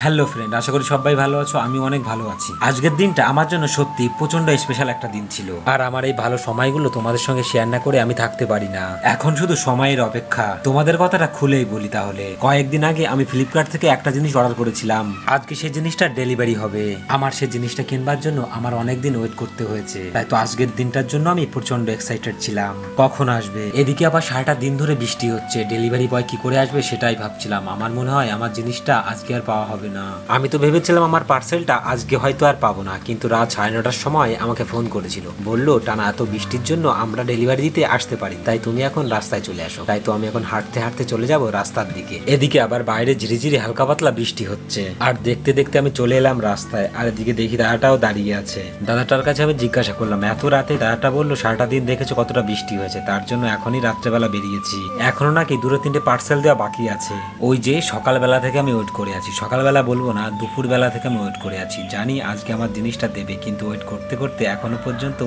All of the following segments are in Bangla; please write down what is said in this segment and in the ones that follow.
হ্যালো ফ্রেন্ড, আশা করি সবাই ভালো আছো। আমি অনেক ভালো আছি। আজকের দিনটা আমার জন্য সত্যি প্রচন্ড স্পেশাল একটা দিন ছিল, আর আমার এই ভালো সময়গুলো তোমাদের সঙ্গে শেয়ার না করে আমি থাকতে পারি না। এখন শুধু সময়ের অপেক্ষা। তোমাদের কথাটা খুলেই বলি তাহলে। কয়েকদিন আগে আমি ফ্লিপকার্ট থেকে একটা জিনিস অর্ডার করেছিলাম। আজকে সেই জিনিসটা ডেলিভারি হবে। আমার সেই জিনিসটা কিনবার জন্য আমার অনেকদিন ওয়েট করতে হয়েছে, তাই তো আজকের দিনটার জন্য আমি প্রচন্ড এক্সাইটেড ছিলাম কখন আসবে। এদিকে আবার সারাটা দিন ধরে বৃষ্টি হচ্ছে। ডেলিভারি বয় কি করে আসবে সেটাই ভাবছিলাম। আমার মনে হয় আমার জিনিসটা আজকে আর পাওয়া হবে না। আমি তো ভেবেছিলাম আমার পার্সেলটা আজকে হয়তো আর পাবো না, কিন্তু রাত 9:30টার সময় আমাকে ফোন করেছিল। বললো টানা এত বৃষ্টির জন্য আমরা ডেলিভারি দিতে আসতে পারি, তাই তুমি এখন রাস্তায় চলে আসো। তাই তো আমি এখন হাঁটতে হাঁটতে চলে যাব রাস্তার দিকে। এদিকে আবার বাইরে ঝিরিঝিরি হালকা পাতলা বৃষ্টি হচ্ছে, আর দেখতে দেখতে আমি চলে এলাম রাস্তায়। আর এদিকে দেখি দাদাটাও দাঁড়িয়ে আছে। দাদাটার কাছে আমি জিজ্ঞাসা করলাম এত রাতে। দাদাটা বললো সারাটা দিন দেখেছো কতটা বৃষ্টি হয়েছে, তার জন্য এখনই রাত্রেবেলা বেরিয়েছি। এখনো নাকি 2-3টে পার্সেল দেওয়া বাকি আছে। ওই যে সকালবেলা থেকে আমি ওয়েট করে আছি। সকালবেলা বলবো না, দুপুর বেলা থেকে আমি ওয়েট করে আছি। জানি আজকে আমার জিনিসটা দেবে, কিন্তু ওয়েট করতে করতে এখনো পর্যন্ত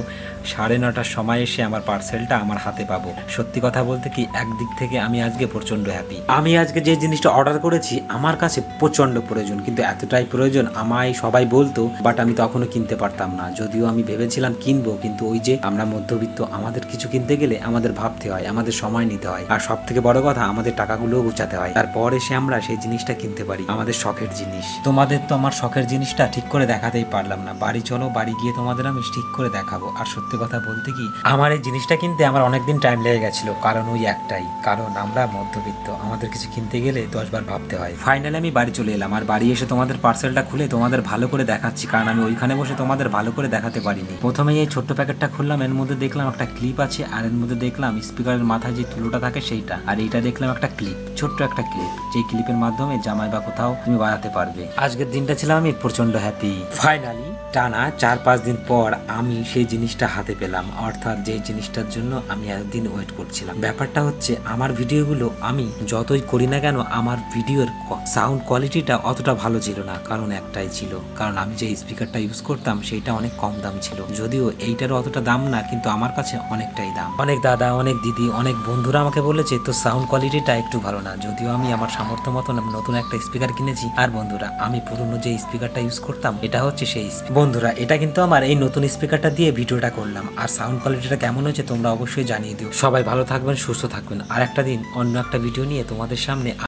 9:30টার সময় এসে আমার পার্সেলটা আমার হাতে পাবো। সত্যি কথা বলতে কি, একদিক থেকে আমি আজকে প্রচন্ড হ্যাপি। আমি আজকে যে জিনিসটা অর্ডার করেছি আমার কাছে প্রচন্ড প্রয়োজন, কিন্তু এতটাই প্রয়োজন আমায় সবাই বলতো, বাট আমি তখনও কিনতে পারতাম না। যদিও আমি ভেবেছিলাম কিনবো, কিন্তু ওই যে আমরা মধ্যবিত্ত, আমাদের কিছু কিনতে গেলে আমাদের ভাবতে হয়, আমাদের সময় নিতে হয়, আর সব থেকে বড় কথা আমাদের টাকাগুলোও গুছাতে হয়। তারপর এসে আমরা সেই জিনিসটা কিনতে পারি, আমাদের শখের জিনিস। তোমাদের তো আমার শখের জিনিসটা ঠিক করে দেখাতেই পারলাম না। বাড়ি চলো, বাড়ি গিয়ে তোমাদের আমি ঠিক করে দেখাবো। আর সত্যি কথা বলতে কি, আমার এই জিনিসটা কিনতে আমার অনেকদিন টাইম লেগে গেছিল, কারণ ওই একটাই কারণ, আমরা মধ্যবিত্ত, আমাদের কিছু কিনতে গেলে 10 বার ভাবতে হয়। ফাইনালি আমি বাড়ি চলে এলাম, আর বাড়ি এসে তোমাদের পার্সেলটা খুলে তোমাদের ভালো করে দেখাচ্ছি, কারণ আমি ওইখানে বসে তোমাদের ভালো করে দেখাতে পারিনি। প্রথমেই এই ছোট্ট প্যাকেটটা খুললাম, এর মধ্যে দেখলাম একটা ক্লিপ আছে, আর এর মধ্যে দেখলাম স্পিকারের মাথায় যে তুলোটা থাকে সেইটা, আর এইটা দেখলাম একটা ক্লিপ, ছোট্ট একটা ক্লিপ, যে ক্লিপের মাধ্যমে জামাই বা কোথাও তুমি বাজাতে পারবে। আজকের দিনটা ছিলাম আমি প্রচন্ড হ্যাপি। ফাইনালি টানা 4-5 দিন পর আমি সেই জিনিসটা হাতে পেলাম, অর্থাৎ যে জিনিসটার জন্য আমি এতদিন ওয়েট করছিলাম। ব্যাপারটা হচ্ছে, আমার ভিডিওগুলো আমি যতই করি না কেন, আমার ভিডিওর সাউন্ড কোয়ালিটিটা অতটা ভালো ছিল না। কারণ একটাই ছিল, কারণ আমি যে স্পিকারটা ইউজ করতাম সেইটা অনেক কম দাম ছিল। যদিও এইটারও অতটা দাম না, কিন্তু আমার কাছে অনেকটাই দাম। অনেক দাদা, অনেক দিদি, অনেক বন্ধুরা আমাকে বলেছে তো সাউন্ড কোয়ালিটিটা একটু ভালো না। যদিও আমি আমার সামর্থ্য মতন নতুন একটা স্পিকার কিনেছি। আর বন্ধুরা, আমি পুরনো যে স্পিকারটা ইউজ করতাম এটা হচ্ছে সেই বন্ধুরা, এটা কিন্তু আমার এই নতুন স্পিকারটা দিয়ে ভিডিওটা করলাম। আর সাউন্ড কোয়ালিটিটা কেমন হয়েছে তোমরা অবশ্যই জানিয়ে দিও। সবাই ভালো থাকবেন, সুস্থ থাকবেন। আর একটা দিন অন্য একটা ভিডিও নিয়ে তোমাদের সামনে